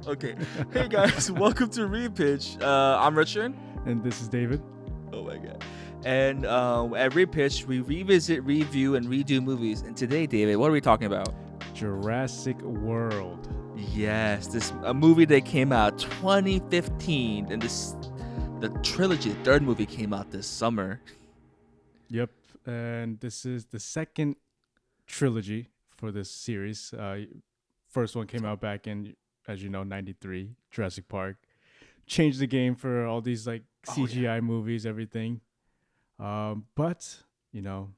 Okay. Hey guys, welcome to Repitch. I'm Richard. And this is David. Oh my god. And at Repitch, we revisit, review, and redo movies. And today, David, what are we talking about? Jurassic World. Yes, this a movie that came out 2015, and the trilogy, the third movie, came out this summer. Yep. And this is the second trilogy for this series. First one came out back in, as you know, 93, Jurassic Park. Changed the game for all these like CGI movies, everything. But, you know,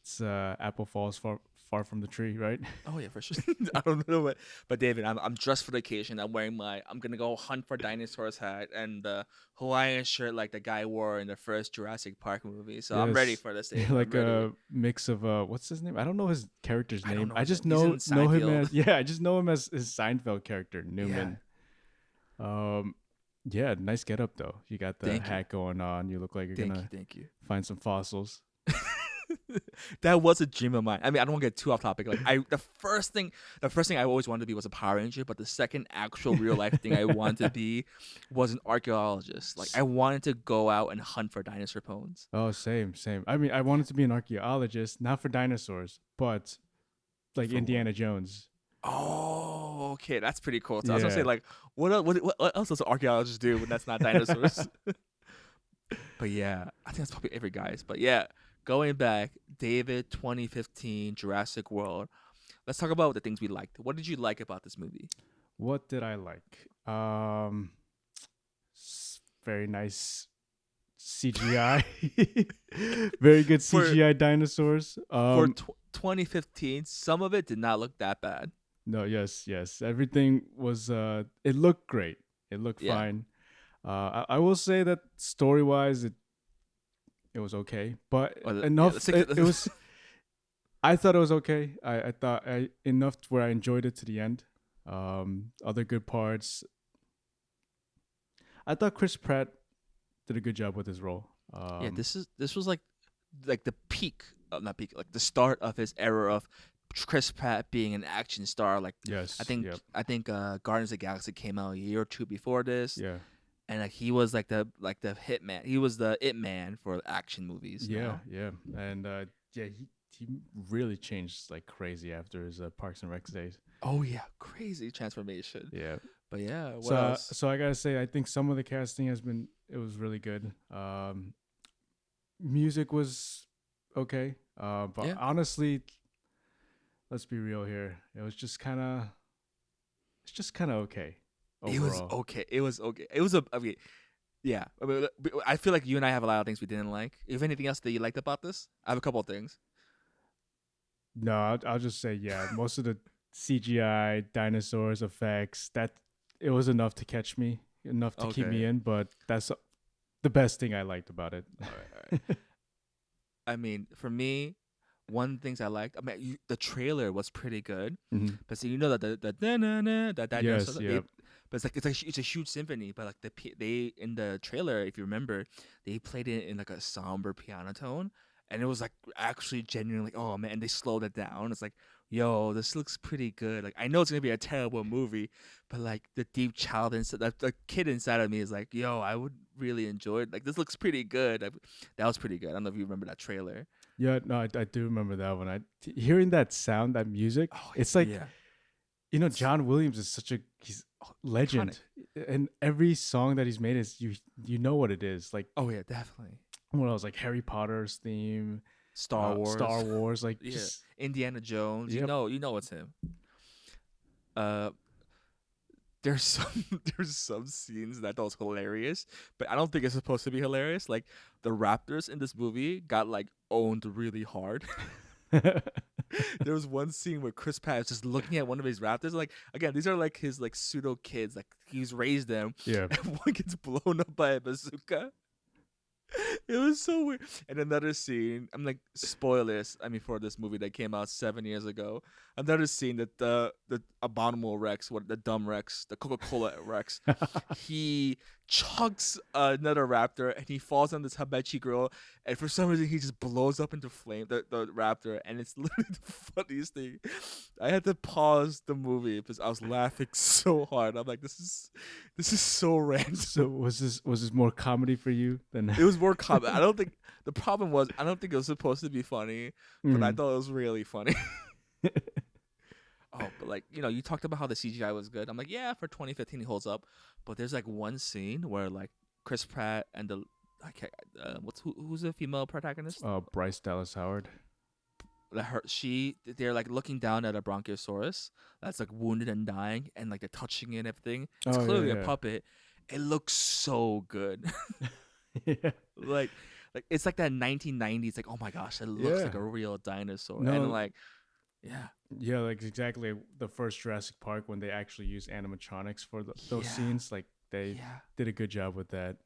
it's apple falls far from the tree, right? Oh yeah, for sure. I don't know but David, I'm dressed for the occasion. I'm gonna go hunt for dinosaurs hat and the Hawaiian shirt like the guy wore in the first Jurassic Park movie. So I'm ready Yes. for this, David. I'm Like ready. a mix of what's his name? I don't know his character's I don't name. know I his just name. He's in know him Seinfeld. as I just know him as his Seinfeld character, Newman. Um yeah, nice get up though. You got the Thank you. hat going on. You look like you're gonna Thank you. find some fossils. That was a dream of mine. I mean, I don't want to get too off topic. Like the first thing I always wanted to be was a Power Ranger, but the second actual real life thing I wanted to be was an archaeologist. Like I wanted to go out and hunt for dinosaur bones. Oh, same. I mean, I wanted to be an archaeologist, not for dinosaurs, but like For Indiana Jones. Oh, okay, that's pretty cool. So I was gonna say, Yeah. like, what else does archaeologists do when that's not dinosaurs? But yeah, I think that's probably every guy's. But yeah, going back, David, 2015, Jurassic World. Let's talk about the things we liked. What did you like about this movie? What did I like? Very nice CGI. Very good For CGI dinosaurs. for 2015, some of it did not look that bad. No, yes. Everything was it looked great. It looked Yeah. fine. I will say that story-wise it was okay, but Or enough let's take it was I thought it was okay. I thought enough where I enjoyed it to the end. Other good parts. I thought Chris Pratt did a good job with his role. Yeah, this was like the peak, not peak, like the start of his era of Chris Pratt being an action star. Like Yes. I think Yep. Guardians of the Galaxy came out a year or two before this, Yeah. and like he was like the hitman. He was the it man for action movies. Yeah. Now. Yeah. And yeah, he really changed like crazy after his Parks and Rec days. Oh yeah, crazy transformation. Yeah. But yeah, what So else? so I gotta say, I think some of the casting it was really good. Music was okay. But Yeah, honestly, let's be real here. It's just kind of okay it was overall. okay. It was okay. It was a. I mean, yeah. I mean, I feel like you and I have a lot of things we didn't like. If anything else that you liked about this, I have a couple of things. No, I'll just say yeah. Most of the CGI dinosaurs effects that it was enough to catch me, enough to keep me Okay. in. But that's the best thing I liked about it. All right. I mean, for me, one of the things I liked. I mean, the trailer was pretty good, Mhm. but so you know that the da-na-na, that you know, Yes, yep. but it's a huge symphony. But like they in the trailer, if you remember, they played it in like a somber piano tone, and it was like actually genuinely like, oh man, and they slowed it down. It's like, yo, this looks pretty good. Like I know it's gonna be a terrible movie, but like the deep child inside, the kid inside of me is like, yo, I would really enjoy it. Like this looks pretty good. That was pretty good. I don't know if you remember that trailer. Yeah, no, I do remember that one. Hearing that sound, that music, Oh it's like yeah, John Williams is he's legend, and every song that he's made is you know what it is. Like oh yeah, definitely. what else? Like Harry Potter's theme, Star Wars, like Yeah, just Indiana Jones. yep. You know it's him. Uh, there's some there's some scenes that I thought was hilarious, but I don't think it's supposed to be hilarious. Like the Raptors in this movie got like owned really hard. There was one scene where Chris Pratt is just looking at one of his Raptors. Like again, these are like his like pseudo kids. Like he's raised them, Yeah. and one gets blown up by a bazooka. It was so weird. And another scene, I'm like spoilers. I mean, for this movie that came out 7 years ago, another scene that the abominable Rex, what the dumb Rex, the Coca-Cola Rex, he chucks another raptor, and he falls on this hibachi girl, and for some reason he just blows up into flame, the raptor, and it's literally the funniest thing. I had to pause the movie because I was laughing so hard. I'm like, this is so random. So was this more comedy for you than? It was more common. I don't think the problem was I don't think it was supposed to be funny, but I Mhm. thought it was really funny. Oh, but like you talked about how the CGI was good. I'm like, yeah, for 2015 it holds up. But there's like one scene where like Chris Pratt and the I can't, who's the female protagonist? Bryce Dallas Howard. They're like looking down at a bronchiosaurus that's like wounded and dying, and like they're touching it and everything. It's Oh clearly a yeah, puppet. It looks so good. yeah, yeah, like it's like that 1990s. Like, oh my gosh, it looks yeah. like a real dinosaur. And No, like, yeah, yeah, like exactly the first Jurassic Park when they actually used animatronics for those yeah, scenes. Like they yeah. did a good job with that.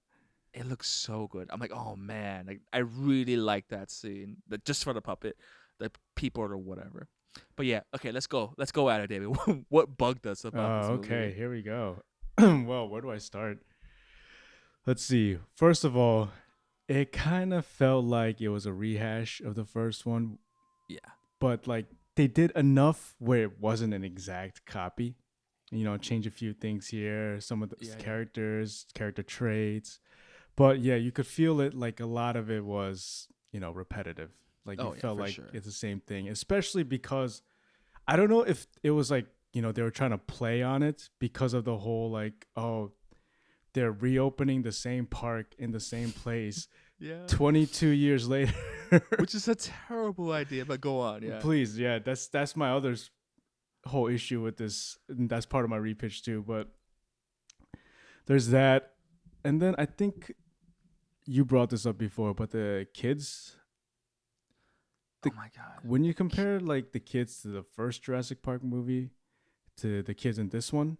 It looks so good. I'm like, oh man, like I really like that scene. Just for the puppet, the people or whatever. But yeah, okay, let's go. Let's go at it, David. What bugged us about this Okay, movie? here we go. Well, where do I start? Let's see. First of all, it kind of felt like it was a rehash of the first one, Yeah. but like they did enough where it wasn't an exact copy. Change a few things here, some of the Yeah, yeah. characters, character traits. But yeah, you could feel it like a lot of it was, repetitive. Like you Oh yeah, felt for like sure. it's the same thing, especially because I don't know if it was like, they were trying to play on it because of the whole like, oh, they're reopening the same park in the same place Yeah. 22 years later. Which is a terrible idea, but go on, yeah. Please, yeah, that's my other whole issue with this. And that's part of my repitch too. But there's that, and then I think you brought this up before, but the kids, Oh the my god. when you compare like the kids to the first Jurassic Park movie to the kids in this one,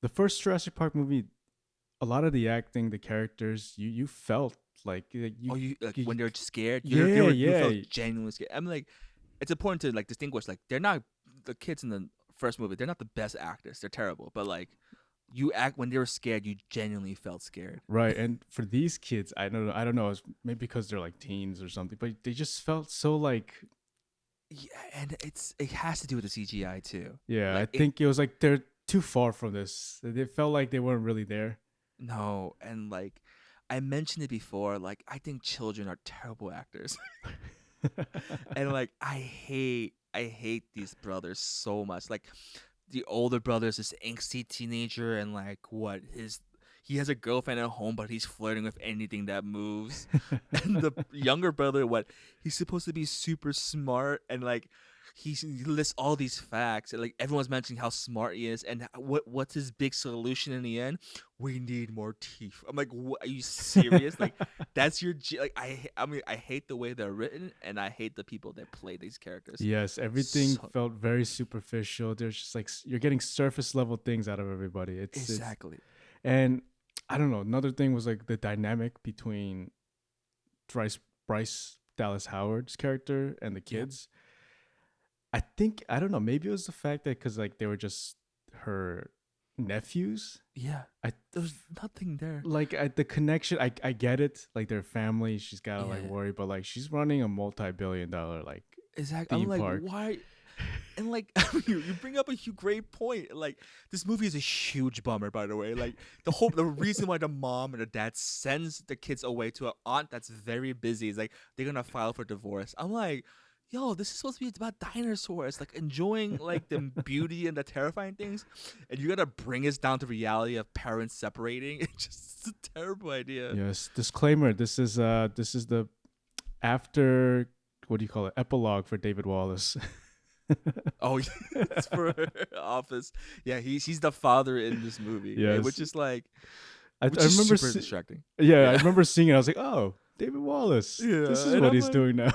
the first Jurassic Park movie, a lot of the acting, the characters, you felt like Oh, you like you when they're scared, yeah, you felt yeah, genuinely scared. I'm like, it's important to like distinguish. Like, they're not the kids in the first movie. They're not the best actors. They're terrible. But like, you act when they were scared, you genuinely felt scared. right. And for these kids, I don't know, it's maybe because they're like teens or something, but they just felt so like, Yeah, and it has to do with the CGI too. yeah, I Like it think it was like they're too far from this. They felt like they weren't really there. no, and like I mentioned it before. Like I think children are terrible actors, and like I hate these brothers so much. Like the older brother is this angsty teenager, and like he has a girlfriend at home, but he's flirting with anything that moves. And the younger brother, he's supposed to be super smart, and like he lists all these facts, and like everyone's mentioning how smart he is, and what's his big solution in the end? We need more teeth. I'm like, what, are you serious? Like that's like I hate the way they're written, and I hate the people that play these characters. Yes, everything So felt very superficial. There's just like you're getting surface level things out of everybody. It's exactly. and I don't know. Another thing was like the dynamic between Bryce Dallas Howard's character and the Yep. kids. I think I don't know. Maybe it was the fact that because like they were just her nephews. Yeah. I There's nothing there. the connection. I get it. Like their family, she's gotta like Yeah. worry, but like she's running a multi-billion-dollar like Exactly. I'm theme like, park. why? And like, you bring up a great point. Like, this movie is a huge bummer, by the way. Like, the reason why the mom and the dad sends the kids away to an aunt that's very busy is like they're gonna file for divorce. I'm like, yo, this is supposed to be about dinosaurs, like enjoying like the beauty and the terrifying things, and you gotta bring us down to reality of parents separating. It's a terrible idea. Yes. Disclaimer. This is the after what do you call it? Epilogue for David Wallace. Oh, it's for Office. Yeah, he's the father in this movie, which Yes. is like, I which is remember super distracting. yeah, I Yeah, remember seeing it. I was like, "Oh, David Wallace. This yeah, is and what I'm he's like, doing now."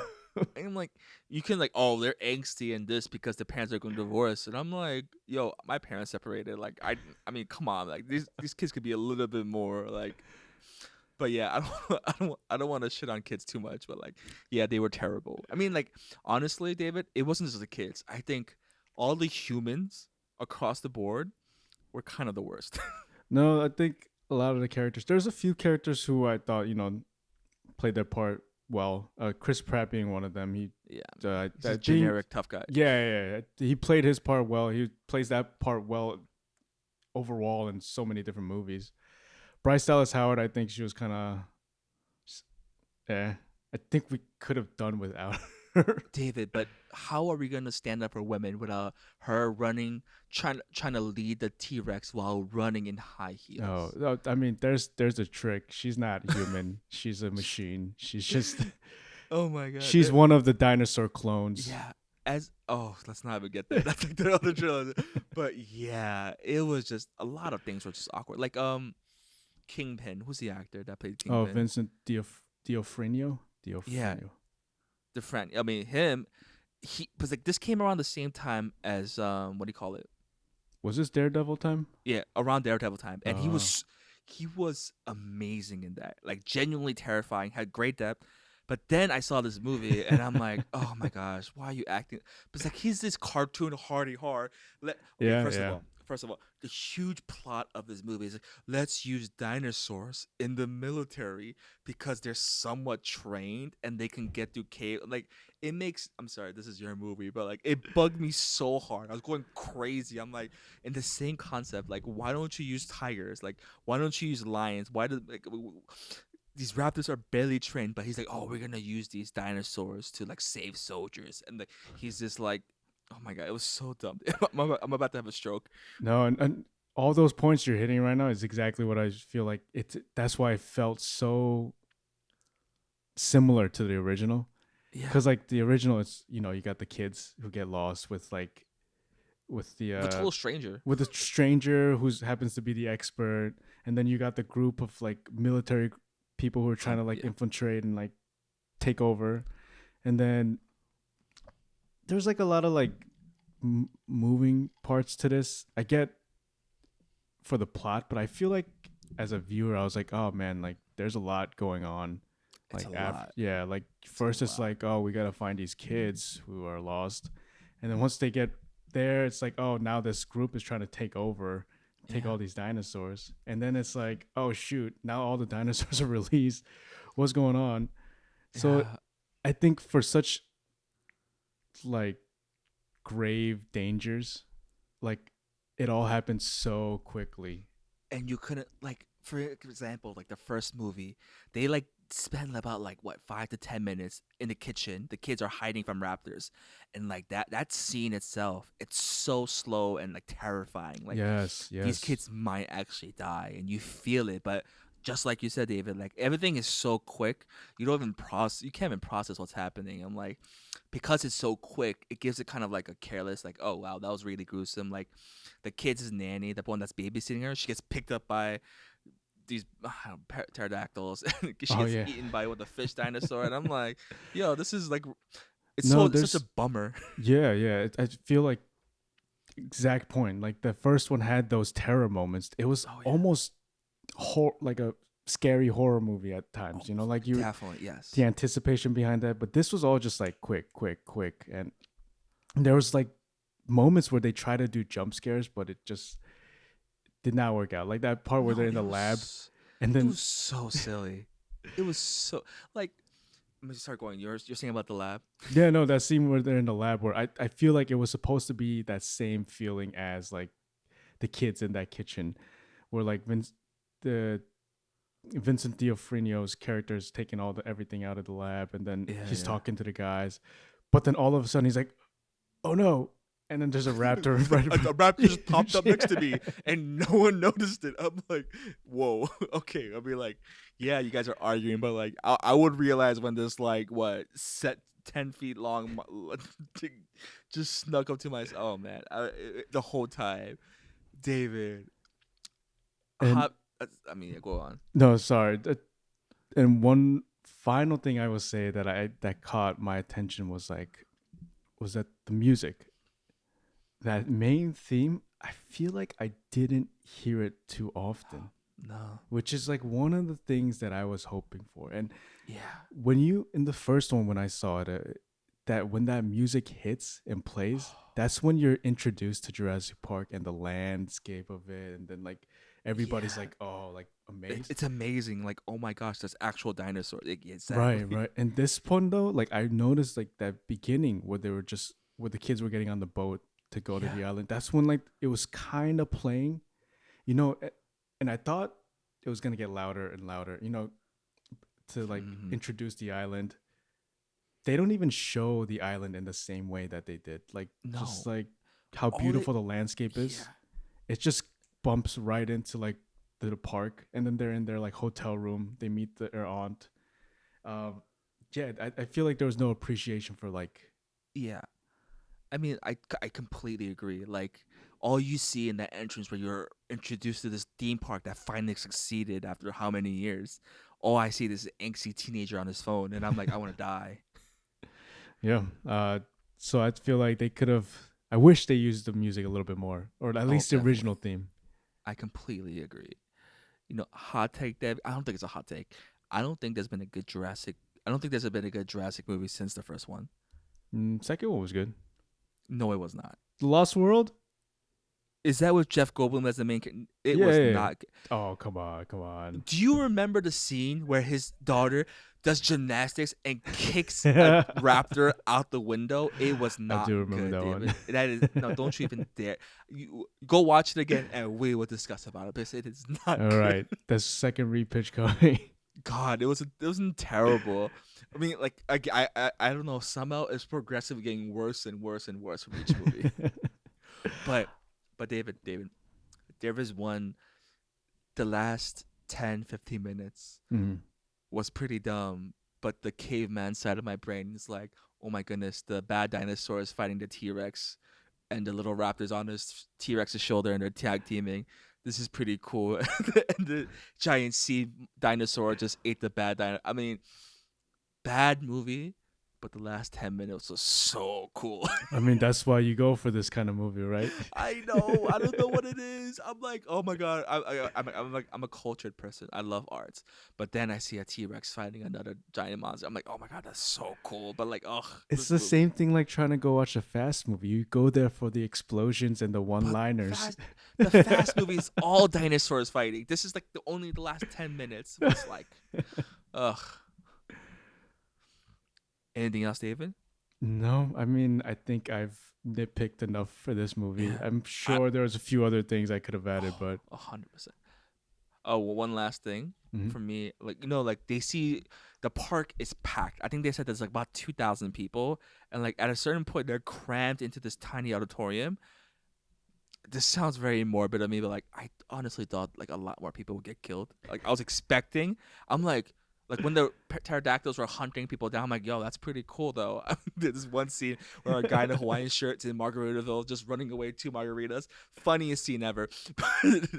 you can like, oh, they're angsty in this because the parents are going to divorce, and I'm like, yo, my parents separated. Like, I mean, come on, like these kids could be a little bit more like. But yeah, I don't want to shit on kids too much, but like, yeah, they were terrible. I mean, like, honestly, David, it wasn't just the kids. I think all the humans across the board were kind of the worst. No, I think a lot of the characters. There's a few characters who I thought played their part well. Chris Pratt being one of them. Yeah, I he's a think generic tough guy. yeah. He played his part well. He plays that part well overall in so many different movies. Bryce Dallas Howard, I think she was kind of, yeah. I think we could have done without her. David, but how are we gonna stand up for women without her running, trying to lead the T Rex while running in high No, heels? no, I mean, there's a trick. She's not human. She's a machine. She's just Oh my god. she's one of the dinosaur clones. Yeah. Let's not even get there. That's like the other trilogy. But yeah, it was just a lot of things were just awkward. Like Kingpin, who's the actor that played Oh, Kingpin? Vincent D'Onofrio. Yeah, D'Onofrio. the friend. I mean him. He was like this came around the same time as what do you call it? Was this Daredevil time? Yeah, around Daredevil time, and Oh, he was amazing in that. Like genuinely terrifying, had great depth. But then I saw this movie, and I'm like, oh my gosh, why are you acting? But it's like he's this cartoon hardy hard. Okay, yeah, yeah. first of all, the huge plot of this movie is like let's use dinosaurs in the military because they're somewhat trained and they can get through cave. Like it makes. I'm sorry, this is your movie, but like it bugged me so hard. I was going crazy. I'm like, in the same concept, like why don't you use tigers? Like why don't you use lions? Why do like these raptors are barely trained, but he's like, oh, we're gonna use these dinosaurs to like save soldiers, and like he's just like, oh my god, it was so dumb. I'm about to have a stroke. No, and all those points you're hitting right now is exactly what I feel like. That's why it felt so similar to the original. Yeah, Because like the original, it's you got the kids who get lost with the the total stranger. with the stranger who happens to be the expert, and then you got the group of like military people who are trying to like Yeah, infiltrate and like take over, and then there's like a lot of like moving parts to this. I get for the plot, but I feel like as a viewer, I was like, oh man, like there's a lot going on. it's a Like after, lot. yeah, like It's a first it's lot. like, oh, we gotta find these kids who are lost, and then once they get there, it's like, oh, now this group is trying to take over, take Yeah, all these dinosaurs, and then it's like, oh shoot, now all the dinosaurs are released. What's going on? So yeah. I think for such like grave dangers, like it all happened so quickly. And you couldn't like, for example, like the first movie, they like spend about like what 5 to 10 minutes in the kitchen. The kids are hiding from raptors, and like that scene itself, it's so slow and like terrifying. Like Yes, these yes. kids might actually die and you feel it, but just like you said, David, like everything is so quick, you can't even process what's happening. I'm like, because it's so quick, it gives it kind of like a careless, like, oh wow, that was really gruesome. Like the kid's nanny, the one that's babysitting her, she gets picked up by these pterodactyls and she Oh gets yeah. eaten by what, the fish dinosaur, and I'm like, yo, this is like, No, it's such a there's bummer. yeah. I feel like exact point. Like the first one had those terror moments. It was Oh yeah. almost like a scary horror movie at times. Oh, Like you definitely the yes. anticipation behind that. But this was all just like quick, and there was like moments where they try to do jump scares, but it just did not work out. Like that part where No, they're in the lab, and then so silly. It was so like. Let me start going. You're saying about the lab? yeah, no, that scene where they're in the lab where I feel like it was supposed to be that same feeling as like the kids in that kitchen, where like the Vincent D'Onofrio's character is taking all the everything out of the lab, and then Yeah, he's yeah. talking to the guys, but then all of a sudden he's like, "Oh no!" And then there's a raptor right. A raptor just popped up next to me, Yeah. and no one noticed it. I'm like, whoa, okay. I'll be like, yeah, you guys are arguing, but like, I would realize when this like what set 10 feet long just snuck up to my. Oh man, the whole time, David. And How, I mean, yeah, go on. no, sorry. And one final thing I will say that caught my attention was that the music, that main theme. I feel like I didn't hear it too often, No. which is like one of the things that I was hoping for. And Yeah. when you in the first one when I saw it, that when that music hits and plays, that's when you're introduced to Jurassic Park and the landscape of it, and then like everybody's Yeah, like, oh, like amazed. it's amazing. Like, oh my gosh, that's actual dinosaur. Like, Right, exactly. right. And this one though, like I noticed like that beginning where they were just where the kids were getting on the boat to go to Yeah. the island. That's when like it was kind of playing, you know, and I thought it was gonna get louder and louder, you know, to like Hmm. introduce the island. They don't even show the island in the same way that they did. Like just No. like how All it. beautiful the landscape is. Yeah. It just bumps right into like the park, and then they're in their like hotel room. They meet their aunt. Um, yeah, I feel like there was no appreciation for like Yeah. I mean, I completely agree. Like, all you see in that entrance where you're introduced to this theme park that finally succeeded after how many years, all I see is this angsty teenager on his phone, and I'm like, I want to die. yeah. So I feel like they could have. I wish they used the music a little bit more, or at Oh, least the original definitely. theme. I completely agree. Hot take, Dev. I don't think it's a hot take. I don't think there's been a good Jurassic. I don't think there's been a good Jurassic movie since the first one. Second one was good. No, it was not. The Lost World. Is that with Jeff Goldblum as the It Yeah, was yeah, yeah. not. Oh come on, come on. Do you remember the scene where his daughter does gymnastics and kicks a I raptor out the window? It was not do remember good, that one. David. That is no. Don't you even dare. You go watch it again, and we will discuss about it because it is not All good. right, the second repitch coming. God, it wasn't terrible. I mean, like I don't know. Somehow it's progressively getting worse and worse and worse from each movie. But David, there is one. The last 10, 15 minutes Mhm. was pretty dumb, but the caveman side of my brain is like, oh my goodness, the bad dinosaur is fighting the T Rex, and the little raptor's on his T Rex's shoulder, and they're tag teaming. This is pretty cool. And the giant sea dinosaur just ate the bad dino. I mean, bad movie, but the last 10 minutes was so cool. I mean, that's why you go for this kind of movie, right? I know. I don't know what it is. I'm like, oh my god. I'm a cultured person. I love arts. But then I see a T Rex fighting another giant monster. I'm like, oh my god, that's so cool. But like, ugh, It's this the movie. same thing like trying to go watch a fast movie. You go there for the explosions and the But one-liners. the fast movie is all dinosaurs fighting. This is like the last 10 minutes was like, ugh. Anything else, David? No, I mean, I think I've nitpicked enough for this movie. Yeah. I'm I sure there's a few other things I could have added, oh, but 100%. Oh, well, one last thing mhm. for me, like like they see the park is packed. I think they said there's like about 2,000 people, and like at a certain point they're crammed into this tiny auditorium. This sounds very morbid of me, but like I honestly thought like a lot more people would get killed. Like I was expecting. I'm like when the pterodactyls were hunting people down. I'm like, yo, that's pretty cool though. There's one scene where a guy in a Hawaiian shirt in Margaritaville just running away 2 margaritas. Funniest scene ever.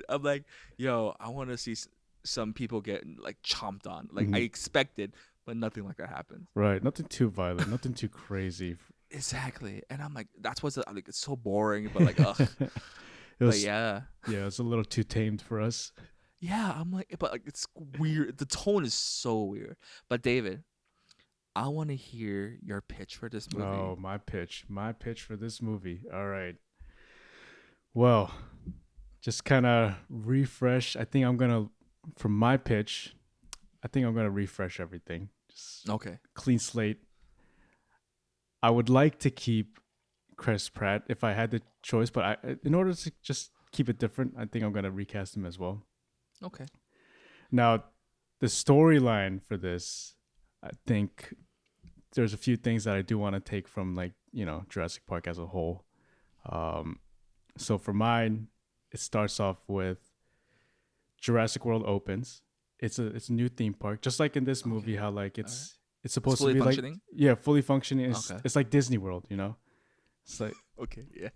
I'm like, yo, I want to see some people get like chomped on. Like I Mhm. expected, but nothing like that happened. Right, nothing too violent, nothing too crazy. Exactly, and I'm like, that's what's like it's so boring, but like, ugh. It But was yeah. yeah, it was a little too tamed for us. Yeah, I'm like, but like it's weird. The tone is so weird. But David, I want to hear your pitch for this movie. Oh, my pitch for this movie. All right. Well, just kind of refresh. I think I'm gonna, from my pitch, I think I'm gonna refresh everything. Just Okay. clean slate. I would like to keep Chris Pratt if I had the choice, but in order to just keep it different, I think I'm gonna recast him as well. Okay. Now, the storyline for this, I think there's a few things that I do want to take from like Jurassic Park as a whole. Um, so for mine, it starts off with Jurassic World opens. It's a new theme park, just like in this movie. Okay. How like All right. it's It's supposed to fully be like, functioning. yeah, fully functioning. It's Okay. it's like Disney World, you know. It's like, Okay. Yeah.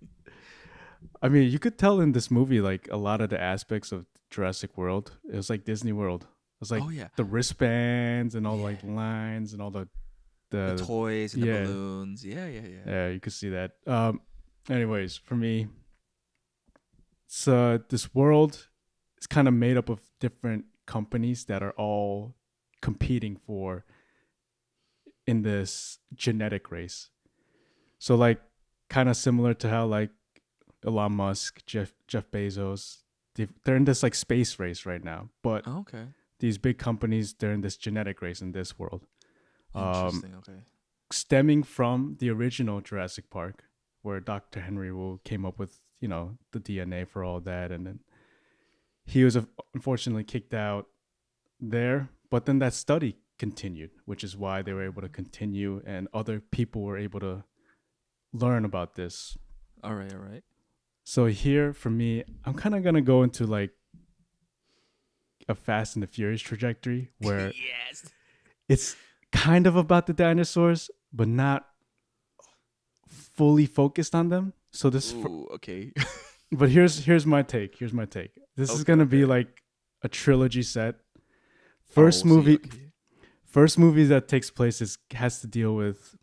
I mean, you could tell in this movie like a lot of the aspects of Jurassic World. It was like Disney World. It was like Oh yeah. the wristbands and all the Yeah. like lines and all the The the toys and the yeah, balloons. Yeah. Yeah. Yeah. yeah, you could see that. Anyways, for me, this world is kind of made up of different companies that are all competing for in this genetic race. So like kind of similar to how like Elon Musk, Jeff Bezos, they're in this like space race right now, but Oh, okay. these big companies, they're in this genetic race in this world, um, Interesting. Okay. stemming from the original Jurassic Park, where Dr. Henry Wu came up with the DNA for all that, and then he was unfortunately kicked out there. But then that study continued, which is why they were able to continue, and other people were able to learn about this. All right. All right. So here, for me, I'm kind of gonna go into like a Fast and the Furious trajectory where Yes. it's kind of about the dinosaurs, but not fully focused on them. So Ooh. Okay. but here's my take. Here's my take. This is Okay. gonna be Okay. like a trilogy set. Oh, First so movie, okay. first movie that takes place has to deal with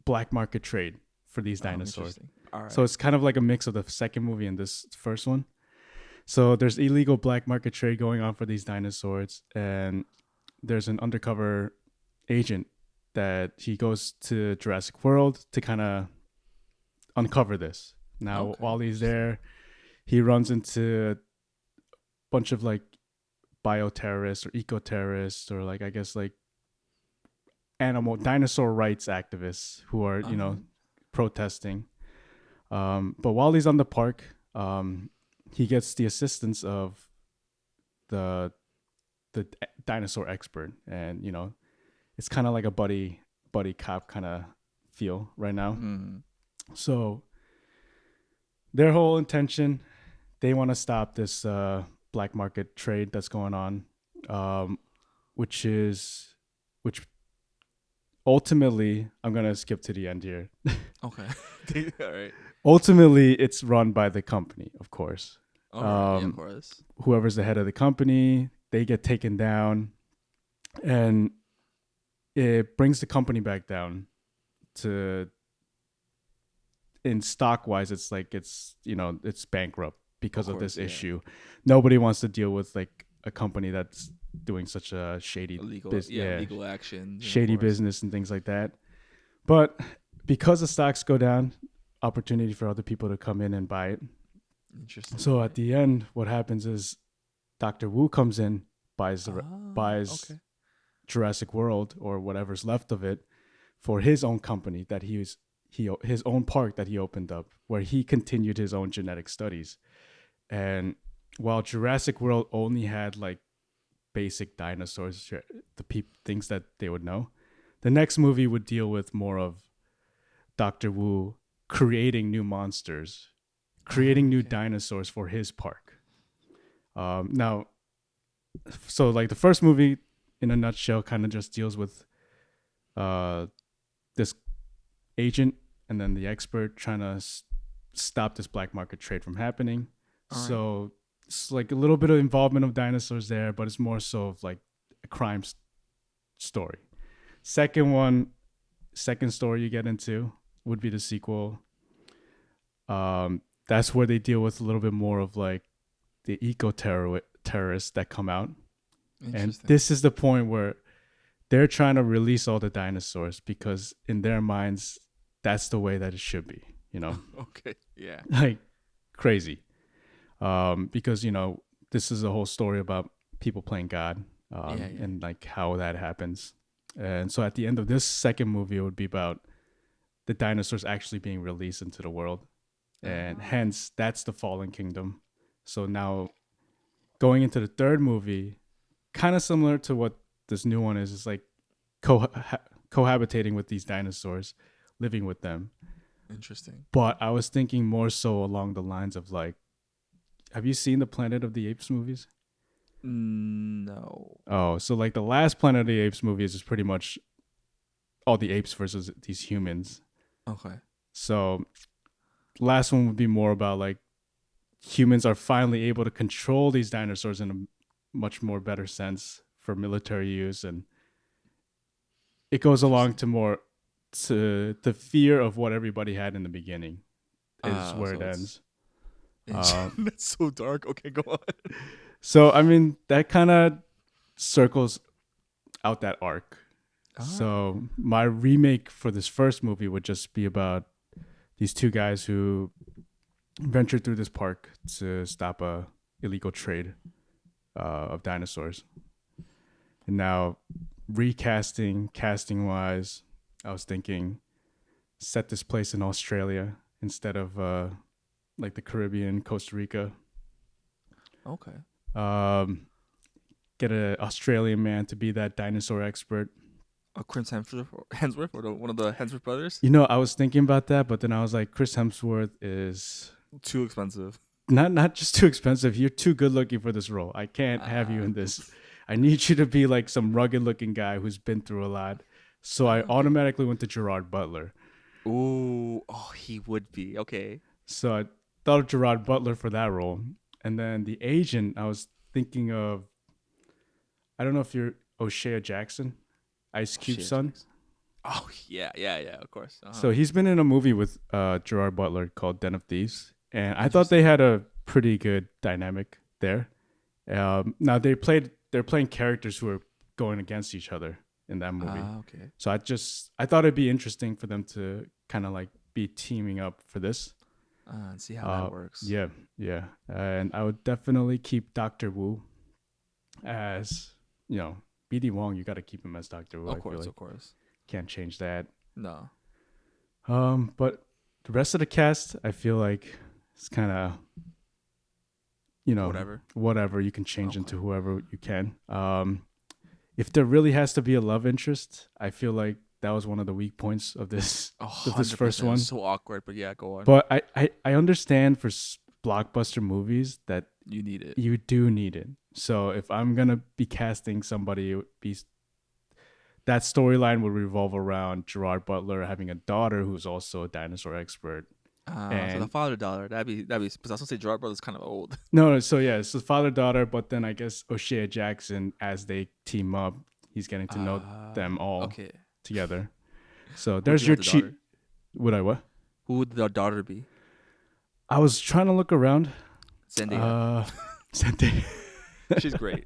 black market trade for these Oh, dinosaurs. interesting. All right. So it's kind of like a mix of the second movie and this first one. So there's illegal black market trade going on for these dinosaurs, and there's an undercover agent that he goes to Jurassic World to kind of uncover this. Now, Okay. while he's Interesting. there, he runs into a bunch of like bioterrorists or eco-terrorists, or like I guess like dinosaur rights activists who are Alright. protesting. But while he's on the park, he gets the assistance of the dinosaur expert, and it's kind of like a buddy cop kind of feel right now. Mm. So their whole intention, they want to stop this black market trade that's going on, which ultimately, I'm gonna skip to the end here. Okay. All right. Ultimately, it's run by the company, of course. All right. Yeah. Of Um, course. Whoever's the head of the company, they get taken down, and it brings the company back down to, in stock wise, it's like it's bankrupt because of this Yeah. issue. Nobody wants to deal with like a company that's doing such a shady Illegal. Yeah. Legal action. Yeah, of shady course. business and things like that. But because the stocks go down, opportunity for other people to come in and buy it. Interesting. So Okay. at the end, what happens is Dr. Wu comes in, buys Okay. Jurassic World or whatever's left of it for his own company that his own park that he opened up, where he continued his own genetic studies. And while Jurassic World only had like basic dinosaurs, things that they would know, the next movie would deal with more of Dr. Wu creating new monsters, creating new Okay. dinosaurs for his park. Now, so like the first movie, in a nutshell, kind of just deals with this agent and then the expert trying to stop this black market trade from happening. All right. So it's like a little bit of involvement of dinosaurs there, but it's more so of like a crime story. Second story you get into would be the sequel. That's where they deal with a little bit more of like the terrorists that come out. And this is the point where they're trying to release all the dinosaurs because in their minds, that's the way that it should be, Okay. Yeah. like crazy. Because, this is a whole story about people playing God, Yeah. and like how that happens. And so at the end of this second movie, it would be about the dinosaurs actually being released into the world. And hence, that's the fallen kingdom. So now going into the third movie, kind of similar to what this new one is, it's like cohabitating with these dinosaurs, living with them. Interesting. But I was thinking more so along the lines of like, have you seen the Planet of the Apes movies? No. Oh, so like the last Planet of the Apes movies is pretty much all the apes versus these humans. Okay. So last one would be more about like humans are finally able to control these dinosaurs in a much more better sense for military use, and it goes along to more to the fear of what everybody had in the beginning is where it ends. That's so dark. Okay, go on. So I mean that kind of circles out that arc. So my remake for this first movie would just be about these two guys who ventured through this park to stop a illegal trade of dinosaurs. And now, casting wise, I was thinking set this place in Australia instead of like the Caribbean, Costa Rica. Okay. Um, get an Australian man to be that dinosaur expert. Chris Hemsworth, or one of the Hemsworth brothers. You know, I was thinking about that, but then I was like, Chris Hemsworth is Too expensive. not just too expensive. You're too good looking for this role. I can't have you in this. I need you to be like some rugged looking guy who's been through a lot. So I automatically went to Gerard Butler. Ooh, oh, he would be okay. So I thought of Gerard Butler for that role. And then the agent, I was thinking of, I don't know if you're O'Shea Jackson, Ice Cube's son. Jackson. Oh yeah, of course. So he's been in a movie with Gerard Butler called Den of Thieves, and I thought they had a pretty good dynamic there. Now they're playing characters who are going against each other in that movie. Okay. So I thought it'd be interesting for them to kind of like be teaming up for this. And see how that works. Yeah, and I would definitely keep Dr. Wu as, you know, BD Wong. You got to keep him as Dr. Wu. Of course. Can't change that. No. But the rest of the cast, I feel like it's kind of, you know, whatever you can change into whoever you can. If there really has to be a love interest, I feel like that was one of the weak points of this first one. So awkward, but yeah, go on. But I understand for blockbuster movies that you need it. You do need it. So if I'm gonna be casting somebody, it would be that storyline would revolve around Gerard Butler having a daughter who's also a dinosaur expert. So the father daughter, that'd be. But I was gonna say Gerard Butler's kind of old. No, so yeah, it's the father daughter, but then I guess O'Shea Jackson, as they team up, he's getting to know them all together. So there's your cheat. Would I what? Who would the daughter be? I was trying to look around. Zendaya. Zendaya. She's great.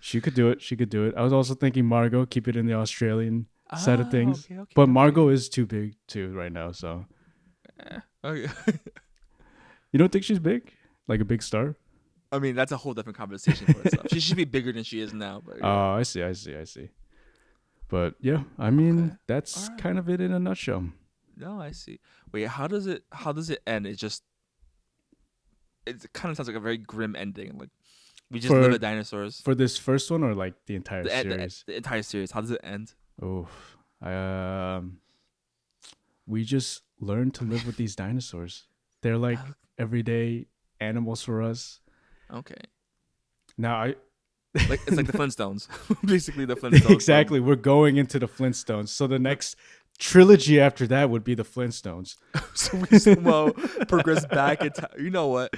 She could do it. I was also thinking Margot, keep it in the Australian side of things. But Margot is too big too right now, so. Okay. You don't think she's big? Like a big star? I mean, that's a whole different conversation for itself. She should be bigger than she is now. But, oh, I see. But yeah, I mean, that's kind of it in a nutshell. No, I see. Wait, how does it end? It kind of sounds like a very grim ending. Like we just live with dinosaurs. For this first one or like the entire series? The entire series. How does it end? Oh, we just learn to live with these dinosaurs. They're like everyday animals for us. Okay. Now it's like the Flintstones. Basically the Flintstones. Exactly. We're going into the Flintstones. So the next trilogy after that would be the Flintstones. So we somehow progress back in time. You know what?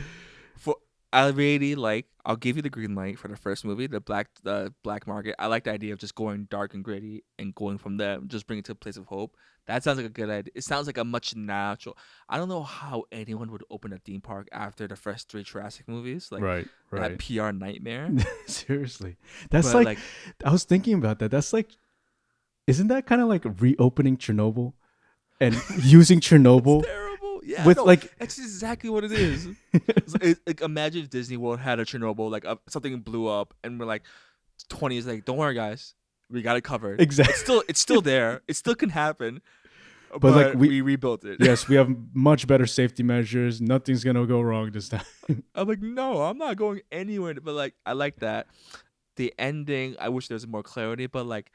I'll give you the green light for the first movie, the Black Market. I like the idea of just going dark and gritty and going from there, just bring it to a place of hope. That sounds like a good idea. It sounds like a much natural. I don't know how anyone would open a theme park after the first 3 Jurassic movies. Like right. That PR nightmare. Seriously. That's like I was thinking about that. That's like, isn't that kind of like reopening Chernobyl and using Chernobyl? It's terrible. Yeah. That's exactly what it is. Like imagine if Disney World had a Chernobyl, like something blew up, and we're like 20 is like, don't worry guys, we got it covered. Exactly. It's still there. It still can happen. But like we rebuilt it. Yes, we have much better safety measures. Nothing's gonna go wrong this time. I'm like, no, I'm not going anywhere. But like, I like that. The ending, I wish there was more clarity. But like,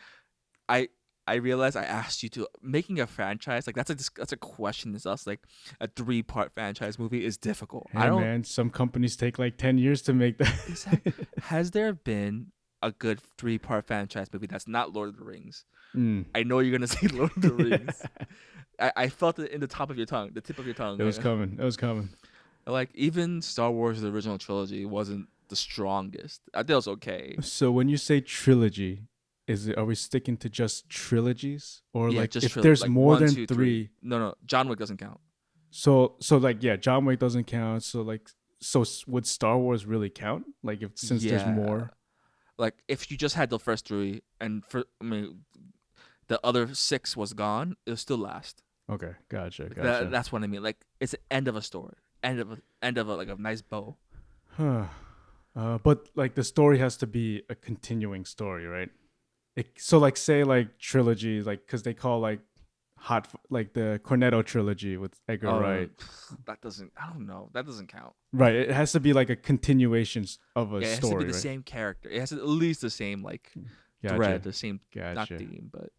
I realized I asked you to making a franchise. Like that's a question. It's us like a 3-part franchise movie is difficult. Hey, man, some companies take like 10 years to make that. Exactly. Has there been a good 3-part franchise movie that's not Lord of the Rings? I know you're gonna say Lord of the Rings. I felt it in the tip of your tongue. It was coming. Like even Star Wars, the original trilogy, wasn't the strongest. I think it was okay. So when you say trilogy, are we sticking to just trilogies, or like just if there's like more than 1, 2, 3? No, John Wick doesn't count. So like yeah, John Wick doesn't count. So would Star Wars really count? Like since there's more. Like if you just had the first 3 and the other 6 was gone, it'll still last. Okay, gotcha, Like gotcha. that's what I mean. Like it's the end of a story, end of a, like a nice bow. Huh. But like the story has to be a continuing story, right? So like say like trilogy, like because they call like like the Cornetto trilogy with Edgar Oh, Wright, that doesn't. I don't know. That doesn't count. right? It has to be like a continuation of a Yeah, it has to be story, the right? same character. It has to, at least the same like Gotcha, thread, the same not gotcha. theme, but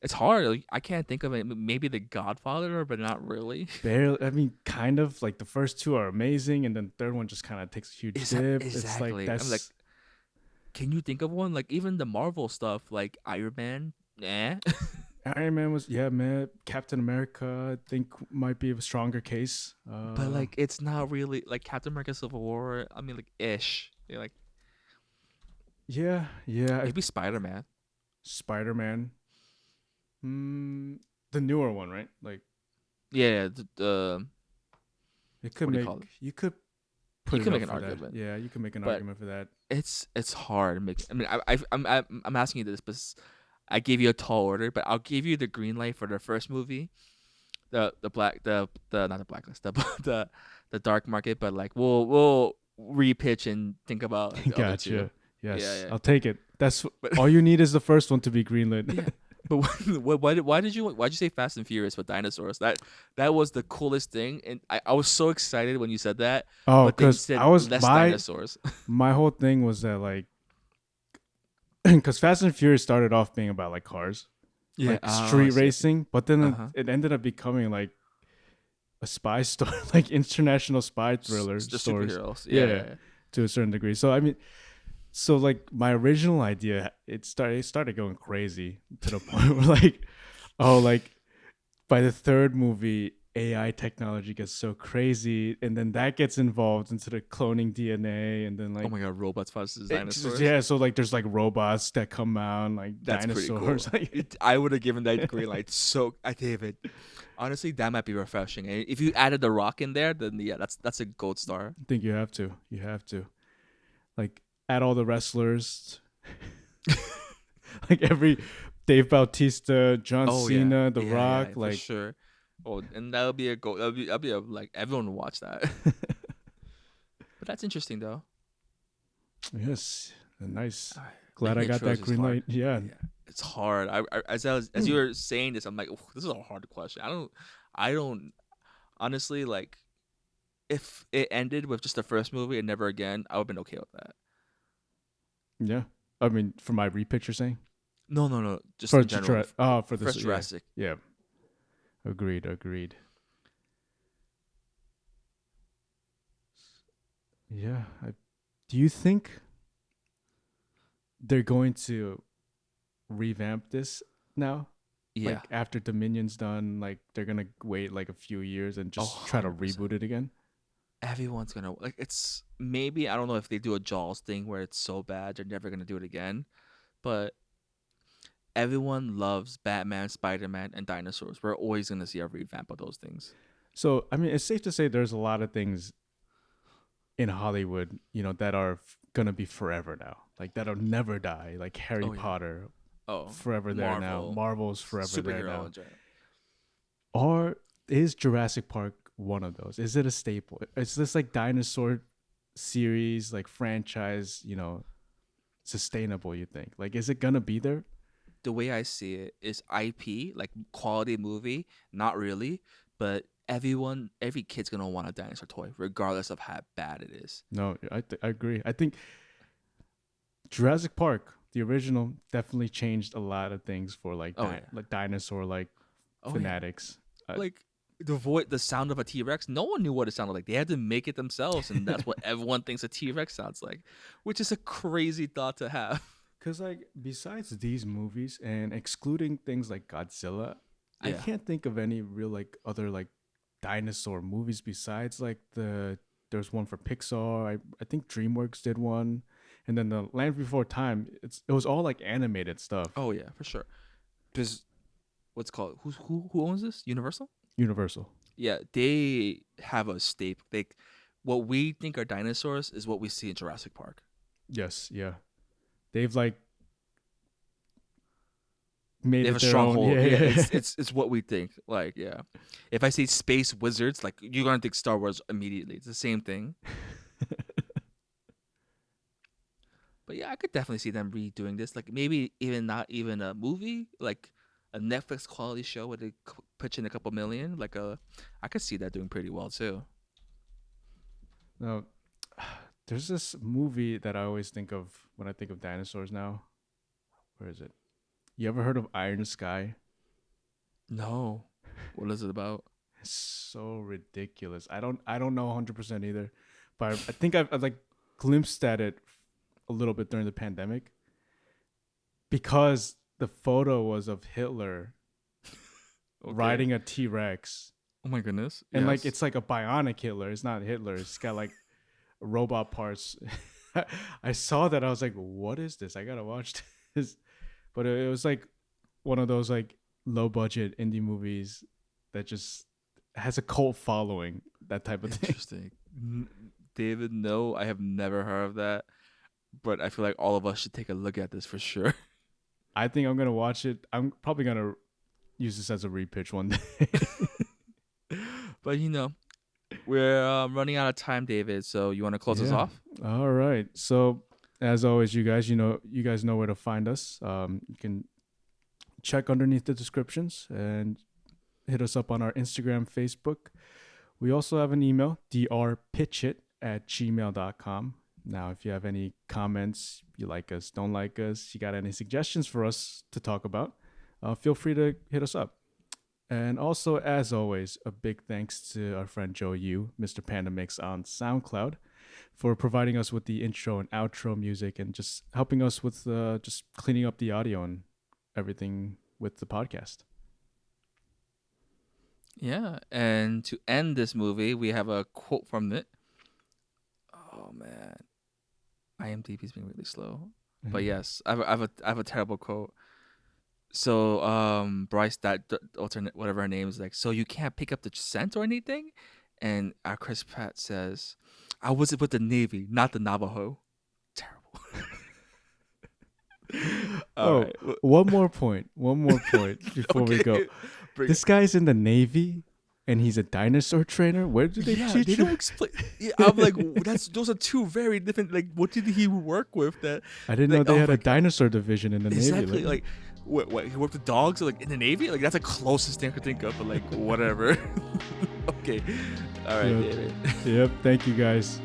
it's hard. Like, I can't think of it. Maybe The Godfather, but not really. Barely, I mean, kind of like the first two are amazing, and then the third one just kind of takes a huge dip. It's like Exactly. I'm like, that's can you think of one? Like even the Marvel stuff, like Iron Man. Eh. Iron Man was, yeah, man. Captain America, I think might be a stronger case. But like it's not really like Captain America Civil War. I mean like ish. Yeah, like Yeah, yeah. maybe Spider Man. Spider Man, mm, the newer one, right? Like Yeah, it could what do you make call it? you could You put it can up make an for that. argument, Yeah, you can make an but argument for that. it's hard. I mean, I'm asking you this, but I gave you a tall order, but I'll give you the green light for the first movie, the black the not the blacklist, the dark market. But like we'll repitch and think about like, the other two. Gotcha. Yes, Yeah, I'll take it. That's but all you need is the first one to be greenlit. yeah. But why did you say Fast and Furious with dinosaurs? That was the coolest thing, and I was so excited when you said that. Oh, But then you because said I was less dinosaurs. my whole thing was that like because Fast and Furious started off being about like cars, Yeah. like Oh, I street see. I see. racing, but then Uh it, huh. it ended up becoming like a spy story, like international spy thriller The stories. superheroes. Yeah, Yeah, yeah, yeah. to a certain degree. So I mean, so like my original idea, it started going crazy to the point where like, oh, like by the third movie, AI technology gets so crazy, and then that gets involved into the cloning DNA, and then Oh like my god, robots versus dinosaurs. yeah, so like there's like robots that come out, like That's pretty cool. dinosaurs. Like, I would have given that green light. So I gave it. Honestly, that might be refreshing. And if you added the Rock in there, then yeah, that's a gold star. I think you have to. You have to. Like add all the wrestlers, like every Dave Bautista, John Oh yeah, Cena, The yeah, yeah, Rock, for like sure. Oh, and that'll be a goal. That'll be a like everyone would watch that. But that's interesting though. yes, nice. Alright, Glad making I a got that trilogy is green hard. light. Yeah. Yeah, it's hard. As you were saying this, I'm like, "Oof, this is a hard question. I don't honestly like if it ended with just the first movie and never again. I would have been okay with that. Yeah. I mean, for my repitch, you're saying No, no, no. Just in general, for this, first yeah, Jurassic. yeah. Agreed, agreed. Yeah. Do you think they're going to revamp this now? Yeah. Like after Dominion's done, like they're gonna wait like a few years and Oh, just try to 100%. reboot it again? Everyone's gonna like. It's maybe I don't know if they do a Jaws thing where it's so bad they're never gonna do it again. But everyone loves Batman, Spider Man, and dinosaurs. We're always gonna see a revamp of those things. So I mean, it's safe to say there's a lot of things in Hollywood, that are gonna be forever now. Like that'll never die. Like Harry Oh yeah. Potter, Oh, forever there now. Marvel, Marvel's forever there superhero now. in general. Or is Jurassic Park one of those? Is it a staple? Is this like dinosaur series, like franchise, sustainable, you think? Like, is it gonna be there? The way I see it is IP, like quality movie, not really, but every kid's gonna want a dinosaur toy, regardless of how bad it is. No, I agree. I think Jurassic Park, the original, definitely changed a lot of things for like Oh yeah, like dinosaur like oh yeah. fanatics. Like the sound of a T Rex, no one knew what it sounded like. They had to make it themselves, and that's what everyone thinks a T Rex sounds like, which is a crazy thought to have. Because like besides these movies and excluding things like Godzilla, I Yeah. can't think of any real like other like dinosaur movies besides like there's one for Pixar. I think DreamWorks did one, and then the Land Before Time. It was all like animated stuff. Oh yeah, for sure. Because what's it called who owns this? Universal. Universal. Yeah, they have a staple. What we think are dinosaurs is what we see in Jurassic Park. Yes, yeah. They've like made They have it a their strong own. hold. Yeah, Yeah, yeah. it's what we think. Like, yeah. If I say space wizards, like you're gonna think Star Wars immediately. It's the same thing. But yeah, I could definitely see them redoing this. Like maybe even not even a movie, like a Netflix quality show where they pitch in a couple million. I could see that doing pretty well too. No, there's this movie that I always think of when I think of dinosaurs now. Where is it? You ever heard of Iron Sky? No, what is it about? It's so ridiculous. I don't know 100% either, but I think I've like glimpsed at it a little bit during the pandemic because the photo was of Hitler Okay. riding a T-Rex. Oh my goodness! And like Yes. it's like a bionic Hitler. It's not Hitler. It's got like robot parts. I saw that. I was like, what is this? I gotta watch this. But it was like one of those like low budget indie movies that just has a cult following. That type of thing. Interesting. David, no, I have never heard of that, but I feel like all of us should take a look at this for sure. I think I'm gonna watch it. I'm probably gonna use this as a repitch one day. But we're running out of time, David. So you want to close us Yeah. off? All right. So as always, you guys know where to find us. You can check underneath the descriptions and hit us up on our Instagram, Facebook. We also have an email, drpitchit@gmail.com. Now, if you have any comments, you like us, don't like us, you got any suggestions for us to talk about, feel free to hit us up. And also, as always, a big thanks to our friend Joe Yoo, Mr. Panda Mix on SoundCloud, for providing us with the intro and outro music and just helping us with just cleaning up the audio and everything with the podcast. Yeah. And to end this movie, we have a quote from it. Oh man, IMDb's being really slow. But yes, I have a terrible quote. So Bryce, that alternate whatever her name is, like, so you can't pick up the scent or anything, and Chris Pratt says, "I was with the Navy, not the Navajo." Terrible. All right. One more point before we go. This guy's in the Navy and he's a dinosaur trainer. Where do they teach they you? don't explain. Yeah, I'm like, those are two very different. Like, what did he work with? That I didn't like, know they oh had my a dinosaur division in the exactly Navy. like what he worked with dogs like in the Navy. Like that's the closest thing I could think of. But like whatever. Okay. All right, Yep. David. Yep. Thank you guys.